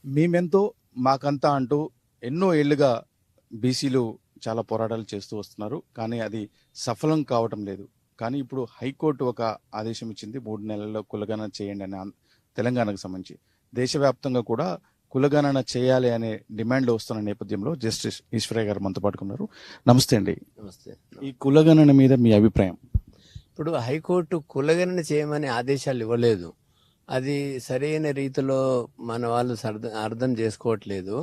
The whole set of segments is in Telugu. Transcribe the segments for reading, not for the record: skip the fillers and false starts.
మేమెంతో మాకంతా అంటూ ఎన్నో ఏళ్లుగా బీసీలు చాలా పోరాటాలు చేస్తూ వస్తున్నారు. కానీ అది సఫలం కావటం లేదు. కానీ ఇప్పుడు హైకోర్టు ఒక ఆదేశం ఇచ్చింది. 3 నెలల్లో కులగణన చేయండి అని తెలంగాణకు సంబంధించి. దేశవ్యాప్తంగా కూడా కులగణన చేయాలి అనే డిమాండ్లు వస్తున్న నేపథ్యంలో జస్టిస్ ఈశ్వరయ్య గారు మనతో పాటుకున్నారు. నమస్తే అండి. నమస్తే. ఈ కులగణన మీద మీ అభిప్రాయం? ఇప్పుడు హైకోర్టు కులగణన చేయమని ఆదేశాలు ఇవ్వలేదు. అది సరైన రీతిలో మన వాళ్ళు అర్థం చేసుకోవట్లేదు.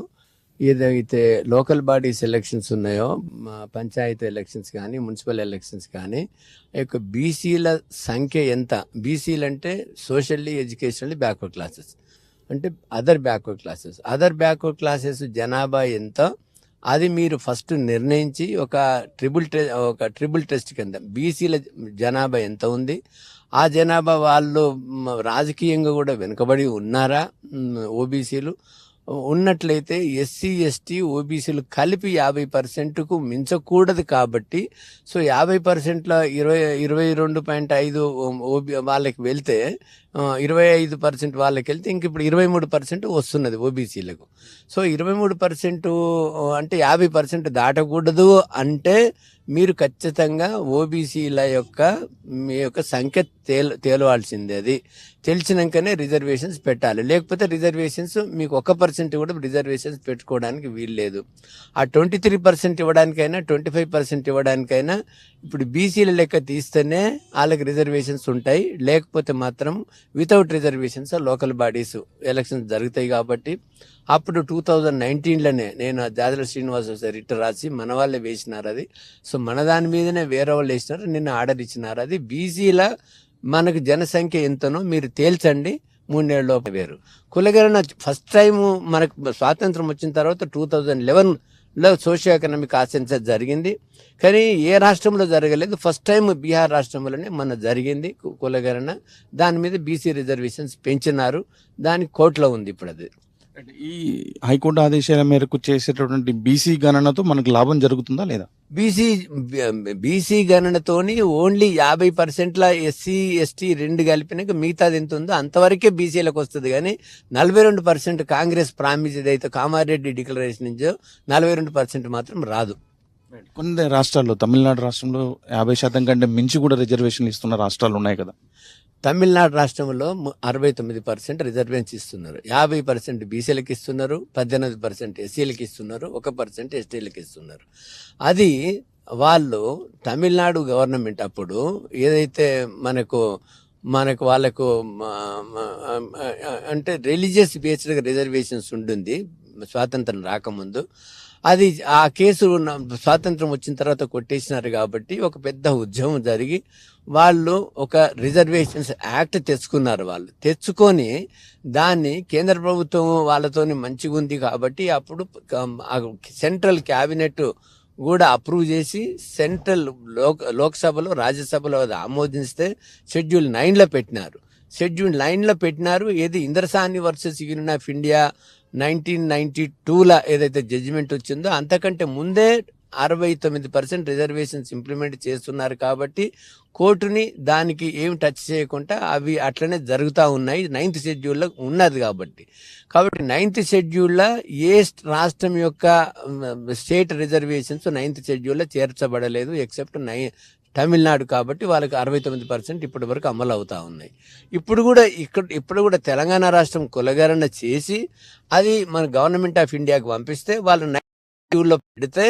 ఏదైతే లోకల్ బాడీస్ ఎలక్షన్స్ ఉన్నాయో, పంచాయతీ ఎలక్షన్స్ కానీ, మున్సిపల్ ఎలక్షన్స్ కానీ, బీసీల సంఖ్య ఎంత? బీసీలు అంటే సోషల్లీ ఎడ్యుకేషనల్లీ బ్యాక్వర్డ్ క్లాసెస్, అంటే అదర్ బ్యాక్వర్డ్ క్లాసెస్ జనాభా ఎంత, అది మీరు ఫస్ట్ నిర్ణయించి ఒక ట్రిపుల్ టెస్ట్ కింద బీసీల జనాభా ఎంత ఉంది, ఆ జనాభా వాళ్ళు రాజకీయంగా కూడా వెనుకబడి ఉన్నారా, ఓబీసీలు ఉన్నట్లయితే ఎస్సీ ఎస్టీ ఓబీసీలు కలిపి 50%కు మించకూడదు. కాబట్టి సో 50%లో 22.5 వాళ్ళకి వెళ్తే 25% వాళ్ళకి వెళ్తే ఇంక ఇప్పుడు 23% వస్తున్నది ఓబీసీలకు. సో 23% అంటే 50% దాటకూడదు అంటే మీరు ఖచ్చితంగా ఓబీసీల మీ యొక్క సంఖ్య తేలవాల్సిందే. అది తెలిసినాకనే రిజర్వేషన్స్ పెట్టాలి. లేకపోతే రిజర్వేషన్స్ మీకు 1% కూడా రిజర్వేషన్స్ పెట్టుకోవడానికి వీల్లేదు. ఆ 23% ఇవ్వడానికైనా 25% ఇవ్వడానికైనా ఇప్పుడు బీసీల లెక్క తీస్తేనే వాళ్ళకి రిజర్వేషన్స్ ఉంటాయి. లేకపోతే మాత్రం without reservations local bodies elections జరుగుతాయి. కాబట్టి అప్పుడు 2019లోనే నేను జాజల శ్రీనివాస్ రిట్ రాసి మన వాళ్ళే వేసినారు అది. సో మన దాని మీదనే వేరే వాళ్ళు వేసినారు, నిన్న ఆర్డర్ ఇచ్చినారు. అది బీసీల మనకు జనసంఖ్య ఎంతనో మీరు తేల్చండి, 3 నెలల లోపు వేరు. కులగణన ఫస్ట్ టైం మనకు స్వాతంత్రం వచ్చిన తర్వాత 2011లో సోషియో ఎకనామిక్ సెన్సస్ జరిగింది. కానీ ఏ రాష్ట్రంలో జరగలేదు. ఫస్ట్ టైం బీహార్ రాష్ట్రంలోనే మన జరిగింది కులగణన. దాని మీద బీసీ రిజర్వేషన్స్ పెంచినారు. దాని కోర్టులో ఉంది ఇప్పుడు అది. ఈ హైకోర్టు ఆదేశాల మేరకు చేసేటటువంటి బీసీ గణనతో మనకు లాభం జరుగుతుందా లేదా? బీసీ గణనతోని ఓన్లీ 50% ఎస్సీ ఎస్టీ 2 కలిపినాక మిగతాది ఎంత ఉందో అంతవరకే బీసీలకు వస్తుంది. కానీ 42% కాంగ్రెస్ ప్రామిస్ ఏదైతే కామారెడ్డి డిక్లరేషన్ నుంచో 42% మాత్రం రాదు. కొన్ని రాష్ట్రాల్లో, తమిళనాడు రాష్ట్రంలో 50% కంటే మించి కూడా రిజర్వేషన్లు ఇస్తున్న రాష్ట్రాలు ఉన్నాయి కదా. తమిళనాడు రాష్ట్రంలో 69% రిజర్వేషన్ ఇస్తున్నారు, 50% బీసీలకు ఇస్తున్నారు, 18% ఎస్సీలకు ఇస్తున్నారు, 1% ఎస్టీలకు ఇస్తున్నారు. అది వాళ్ళు తమిళనాడు గవర్నమెంట్ అప్పుడు ఏదైతే మనకు వాళ్ళకు అంటే రిలీజియస్ బేస్డ్ రిజర్వేషన్స్ ఉంటుంది స్వాతంత్రం రాకముందు. అది ఆ కేసు స్వాతంత్రం వచ్చిన తర్వాత కొట్టేసినారు. కాబట్టి ఒక పెద్ద ఉద్యమం జరిగి వాళ్ళు ఒక రిజర్వేషన్స్ యాక్ట్ తెచ్చుకున్నారు. వాళ్ళు తెచ్చుకొని దాన్ని కేంద్ర ప్రభుత్వం వాళ్ళతో మంచిగా ఉంది కాబట్టి అప్పుడు సెంట్రల్ క్యాబినెట్ కూడా అప్రూవ్ చేసి సెంట్రల్ లోక్సభలో రాజ్యసభలో ఆమోదిస్తే షెడ్యూల్ 9లో పెట్టినారు. ఏది Indra Sawhney versus union of India 1992లో ఏదైతే జడ్జిమెంట్ వచ్చిందో అంతకంటే ముందే 69% రిజర్వేషన్స్ ఇంప్లిమెంట్ చేస్తున్నారు. కాబట్టి కోర్టుని దానికి ఏమి టచ్ చేయకుండా అవి అట్లనే జరుగుతూ ఉన్నాయి. 9th షెడ్యూల్లో ఉన్నది కాబట్టి 9th షెడ్యూల్లో ఏ రాష్ట్రం యొక్క స్టేట్ రిజర్వేషన్స్ 9th షెడ్యూల్లో చేర్చబడలేదు ఎక్సెప్ట్ తమిళనాడు. కాబట్టి వాళ్ళకి 69% ఇప్పటి వరకు అమలు అవుతా ఉన్నాయి. ఇప్పుడు కూడా తెలంగాణ రాష్ట్రం కులగణన చేసి అది మన గవర్నమెంట్ ఆఫ్ ఇండియాకి పంపిస్తే వాళ్ళు 9th షెడ్యూల్లో పెడితే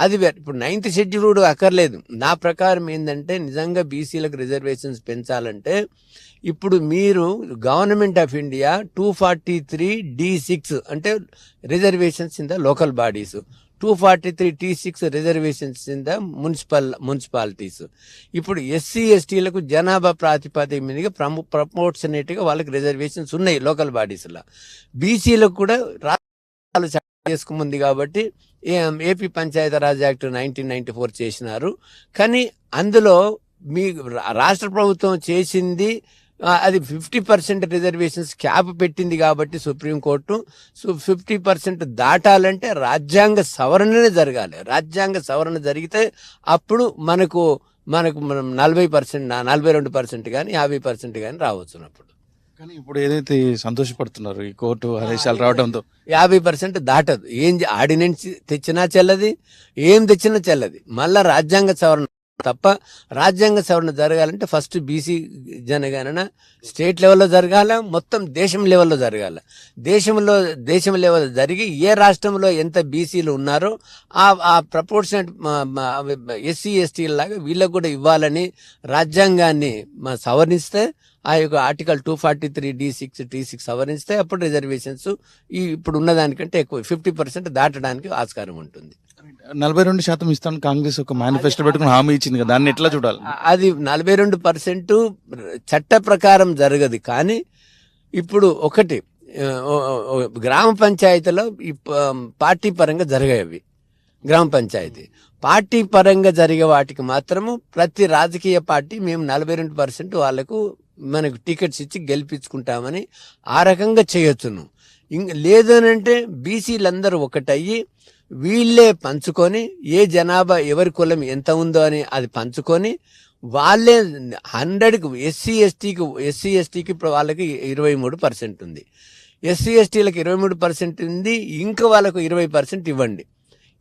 అది ఇప్పుడు 9th షెడ్యూల్ అక్కర్లేదు. నా ప్రకారం ఏంటంటే నిజంగా బీసీలకు రిజర్వేషన్స్ పెంచాలంటే ఇప్పుడు మీరు గవర్నమెంట్ ఆఫ్ ఇండియా 243D6 అంటే reservations in the local bodies, 243T6 reservations in the municipalities. ఇప్పుడు ఎస్సీ ఎస్టీలకు జనాభా ప్రాతిపదిక మీదుగా ప్రమోషనేట్గా వాళ్ళకి రిజర్వేషన్స్ ఉన్నాయి లోకల్ బాడీస్లో. బీసీలకు కూడా రాష్ట్రాలు చేసుకుంది కాబట్టి ఏపీ పంచాయతీరాజ్ యాక్ట్ 1994 చేసినారు. కానీ అందులో మీ రాష్ట్ర ప్రభుత్వం చేసింది అది 50% రిజర్వేషన్స్ క్యాప్ పెట్టింది కాబట్టి సుప్రీంకోర్టు 50% దాటాలంటే రాజ్యాంగ సవరణనే జరగాలి. రాజ్యాంగ సవరణ జరిగితే అప్పుడు మనకు 40%, 42% కానీ 50% కానీ రావచ్చు. అప్పుడు కానీ ఇప్పుడు ఏదైతే సంతోషపడుతున్నారు ఈ కోర్టు ఆదేశాలు రావడంతో 50% దాటదు. ఆర్డినెన్స్ తెచ్చినా చెల్లది, ఏం తెచ్చినా చెల్లది. మళ్ళా రాజ్యాంగ సవరణ తప్ప, రాజ్యాంగ సవరణ జరగాలంటే ఫస్ట్ బీసీ జనగణన స్టేట్ లెవెల్లో జరగాల, మొత్తం దేశం లెవెల్లో జరగాల. దేశం లెవెల్ జరిగి ఏ రాష్ట్రంలో ఎంత బీసీలు ఉన్నారో ఆ ప్రపోర్షనట్ ఎస్సీ ఎస్టీ లాగా వీళ్ళకు కూడా ఇవ్వాలని రాజ్యాంగాన్ని సవరిస్తే, ఆ యొక్క ఆర్టికల్ 243 D6 T6 సవరిస్తే అప్పుడు రిజర్వేషన్స్ ఇప్పుడు ఉన్నదానికంటే ఎక్కువ 50% దాటడానికి ఆస్కారం ఉంటుంది. 42% ఇస్తాను కాంగ్రెస్ ఒక మేనిఫెస్టో పెట్టుకుని హామీ ఇచ్చింది కదా, దాన్ని ఎట్లా చూడాలి? అది 42% చట్ట ప్రకారం జరగదు. కానీ ఇప్పుడు ఒకటి గ్రామ పంచాయతీలో పార్టీ పరంగా జరిగేవి. గ్రామ పంచాయతీ పార్టీ పరంగా జరిగే వాటికి మాత్రము ప్రతి రాజకీయ పార్టీ మేము 42% వాళ్ళకు మనకు టికెట్స్ ఇచ్చి గెలిపించుకుంటామని ఆ రకంగా చేయొచ్చును. లేదనంటే బీసీలందరూ ఒకటయ్యి వీళ్ళే పంచుకొని, ఏ జనాభా ఎవరి కులం ఎంత ఉందో అని అది పంచుకొని వాళ్ళే 100కి ఎస్సీ ఎస్టీకి ఇప్పుడు వాళ్ళకి 23% ఉంది, ఎస్సీ ఎస్టీలకు 23% ఉంది. ఇంకా వాళ్ళకు 20% ఇవ్వండి.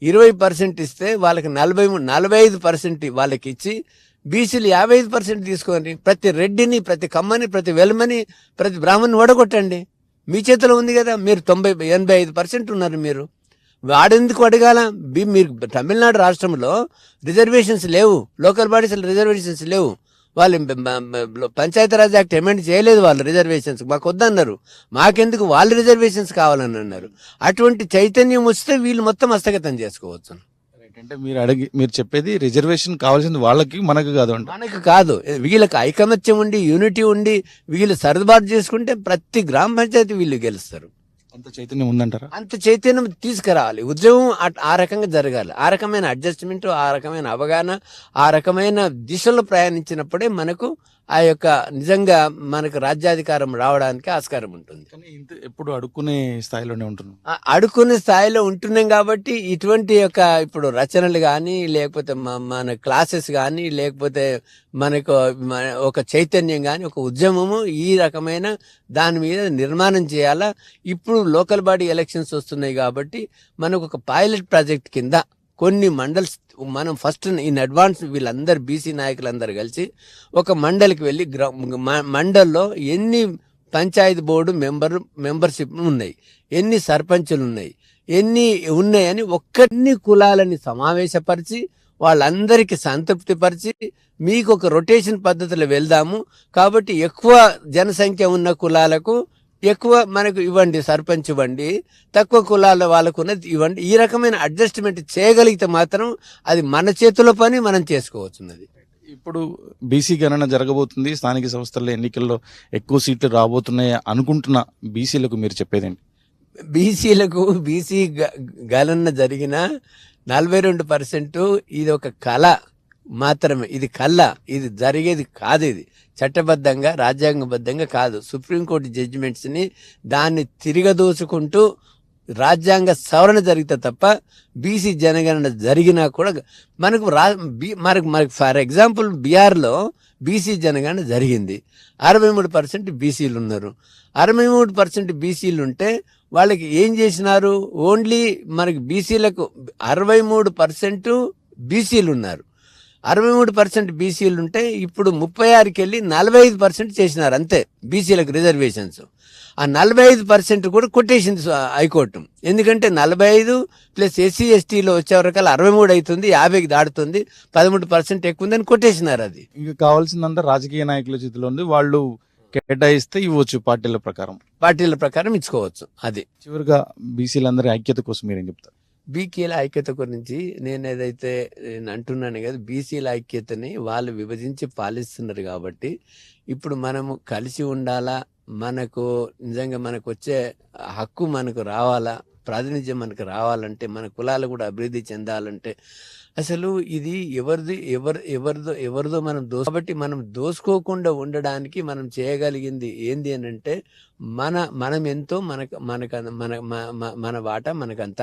20% ఇస్తే వాళ్ళకి 45% వాళ్ళకి ఇచ్చి బీసీలు 55% తీసుకొని ప్రతి రెడ్డిని, ప్రతి కమ్మని, ప్రతి వెల్మని, ప్రతి బ్రాహ్మణ్ని ఓడగొట్టండి. మీ చేతిలో ఉంది కదా. మీరు 85% ఉన్నారు. మీరు వాడెందుకు అడగాల? మీరు తమిళనాడు రాష్ట్రంలో రిజర్వేషన్స్ లేవు, లోకల్ బాడీస్ రిజర్వేషన్స్ లేవు. వాళ్ళు పంచాయతీరాజ్ యాక్ట్ అమెండ్ చేయలేదు. వాళ్ళు రిజర్వేషన్స్ మాకు వద్దన్నారు. మాకెందుకు, వాళ్ళు రిజర్వేషన్స్ కావాలని అన్నారు. అటువంటి చైతన్యం వస్తే వీళ్ళు మొత్తం హస్తగతం చేసుకోవచ్చు. అంటే మీరు చెప్పేది రిజర్వేషన్ కావాల్సింది వాళ్ళకి, మనకు కాదు అంటే. మనకు కాదు, వీళ్ళకి ఐకమత్యం ఉండి, యూనిటీ ఉండి, వీళ్ళు సర్దుబాటు చేసుకుంటే ప్రతి గ్రామ పంచాయతీ వీళ్ళు గెలుస్తారు. అంత చైతన్యం ఉందంటారా? అంత చైతన్యం తీసుకురావాలి. ఉద్యమం ఆ రకంగా జరగాలి. ఆ రకమైన అడ్జస్ట్మెంట్, ఆ రకమైన అవగాహన, ఆ రకమైన దిశలో ప్రయాణించినప్పుడే మనకు ఆ యొక్క నిజంగా మనకు రాజ్యాధికారం రావడానికి ఆస్కారం ఉంటుంది. కానీ ఎప్పుడు అడుక్కునే స్థాయిలోనే ఉంటున్నాం. అడుక్కునే స్థాయిలో ఉంటున్నాం కాబట్టి ఇటువంటి యొక్క ఇప్పుడు రచనలు కానీ, లేకపోతే మన క్లాసెస్ కానీ, లేకపోతే మనకు ఒక చైతన్యం కానీ, ఒక ఉద్యమము ఈ రకమైన దాని మీద నిర్మాణం చేయాలా. ఇప్పుడు లోకల్ బాడీ ఎలక్షన్స్ వస్తున్నాయి కాబట్టి మనకు ఒక పైలట్ ప్రాజెక్ట్ కింద కొన్ని మండల్స్ మనం ఫస్ట్ ఇన్ అడ్వాన్స్ వీళ్ళందరూ బీసీ నాయకులందరూ కలిసి ఒక మండలికి వెళ్ళి మండల్లో ఎన్ని పంచాయతీ బోర్డు మెంబర్షిప్ ఉన్నాయి, ఎన్ని సర్పంచులు ఉన్నాయి, ఎన్ని ఉన్నాయని ఒక్కన్ని కులాలని సమావేశపరిచి వాళ్ళందరికీ సంతృప్తిపరిచి మీకు ఒక రొటేషన్ పద్ధతిలో వెళ్దాము కాబట్టి ఎక్కువ జనసంఖ్య ఉన్న కులాలకు ఎక్కువ మనకు ఇవ్వండి, సర్పంచ్ ఇవ్వండి, తక్కువ కులాల వాళ్ళకు ఉన్నది ఇవ్వండి. ఈ రకమైన అడ్జస్ట్మెంట్ చేయగలిగితే మాత్రం అది మన చేతిలో పని, మనం చేసుకోవచ్చున్నది. ఇప్పుడు బీసీ గణన జరగబోతుంది, స్థానిక సంస్థల ఎన్నికల్లో ఎక్కువ సీట్లు రాబోతున్నాయి అనుకుంటున్న బీసీలకు మీరు చెప్పేదేంటి? బీసీలకు బీసీ గణన జరిగిన 42% ఇది ఒక కళ మాత్రమే. ఇది కళ, ఇది జరిగేది కాదు. ఇది చట్టబద్ధంగా, రాజ్యాంగబద్ధంగా కాదు. సుప్రీంకోర్టు జడ్జిమెంట్స్ని దాన్ని తిరగదోచుకుంటూ రాజ్యాంగ సవరణ జరిగితే తప్ప బీసీ జనగణన జరిగినా కూడా మనకు ఫర్ ఎగ్జాంపుల్ బీహార్లో బీసీ జనగణన జరిగింది. 63% బీసీలు ఉన్నారు. 63% బీసీలు ఉంటే వాళ్ళకి ఏం చేసినారు? ఓన్లీ మనకి బీసీలకు 63% బీసీలు ఉన్నారు. 63% బీసీలు ఉంటే ఇప్పుడు 36కి వెళ్ళి 45% చేసినారు అంతే బీసీలకు రిజర్వేషన్స్. ఆ 45% కూడా కొట్టేసింది హైకోర్టు. ఎందుకంటే 45 ప్లస్ ఎస్సీ ఎస్టీలో వచ్చేవరకల్లా 63 అవుతుంది, 50కి దాడుతుంది, 13% ఎక్కువ ఉందని కొట్టేసినారు. అది ఇంకా కావాల్సిందంతా రాజకీయ నాయకుల చేతిలో ఉంది. వాళ్ళు కేటాయిస్తే ఇవ్వచ్చు, పార్టీల ప్రకారం ఇచ్చుకోవచ్చు. అది చివరిగా బీసీలందరి ఐక్యత కోసం మీరేం చెప్తారు? బీసీల ఐక్యత గురించి నేను అంటున్నాను కదా, బీసీల ఐక్యతని వాళ్ళు విభజించి పాలిస్తున్నారు కాబట్టి ఇప్పుడు మనము కలిసి ఉండాలా. మనకు నిజంగా మనకు వచ్చే హక్కు మనకు రావాలా, ప్రాతినిధ్యం మనకు రావాలంటే, మన కులాలు కూడా అభివృద్ధి చెందాలంటే అసలు ఇది ఎవరిదో మనం కాబట్టి మనం దోసుకోకుండా ఉండడానికి మనం చేయగలిగింది ఏంది అని అంటే మనం ఎంతో మన వాటా మనకంత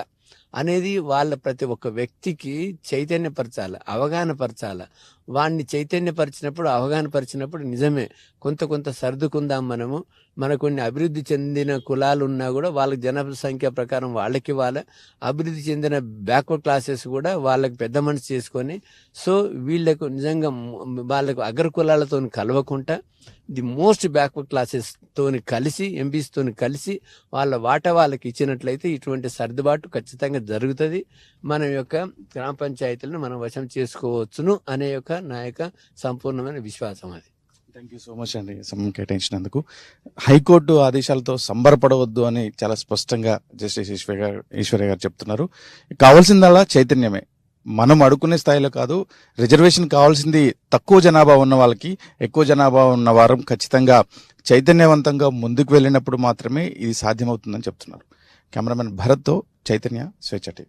అనేది వాళ్ళ ప్రతి ఒక్క వ్యక్తికి చైతన్యపరచాలి, అవగాహన పరచాలి. వాడిని చైతన్యపరిచినప్పుడు, అవగాహన పరిచినప్పుడు నిజమే కొంత సర్దుకుందాం మనము. మన కొన్ని అభివృద్ధి చెందిన కులాలు ఉన్నా కూడా వాళ్ళకి జనసంఖ్య ప్రకారం వాళ్ళకి ఇవ్వాలి. అభివృద్ధి చెందిన బ్యాక్వర్డ్ క్లాసెస్ కూడా వాళ్ళకి పెద్ద మనసు చేసుకొని, సో వీళ్ళకు నిజంగా వాళ్ళకు అగ్ర కులాలతో కలవకుండా ది మోస్ట్ బ్యాక్వర్డ్ క్లాసెస్ తోని కలిసి, ఎంపీస్ తోని కలిసి వాళ్ళ వాటా వాళ్ళకి ఇచ్చినట్లయితే ఇటువంటి సర్దుబాటు ఖచ్చితంగా జరుగుతుంది. మన యొక్క గ్రామ పంచాయతీలను మనం వశం చేసుకోవచ్చును అనే నా యొక్క సంపూర్ణమైన విశ్వాసం అది. థ్యాంక్ యూ సో మచ్ అండి సమయం కేటాయించినందుకు. హైకోర్టు ఆదేశాలతో సంబరపడవద్దు అని చాలా స్పష్టంగా జస్టిస్ ఈశ్వర్య గారు చెప్తున్నారు. కావాల్సిందల్లా చైతన్యమే, మనం అడుక్కునే స్థాయిలో కాదు. రిజర్వేషన్ కావాల్సింది తక్కువ జనాభా ఉన్న వాళ్ళకి, ఎక్కువ జనాభా ఉన్న వారం ఖచ్చితంగా చైతన్యవంతంగా ముందుకు వెళ్ళినప్పుడు మాత్రమే ఇది సాధ్యమవుతుందని చెప్తున్నారు. కెమెరామెన్ భరత్తో చైతన్య, స్వేచ్ఛ టీవీ.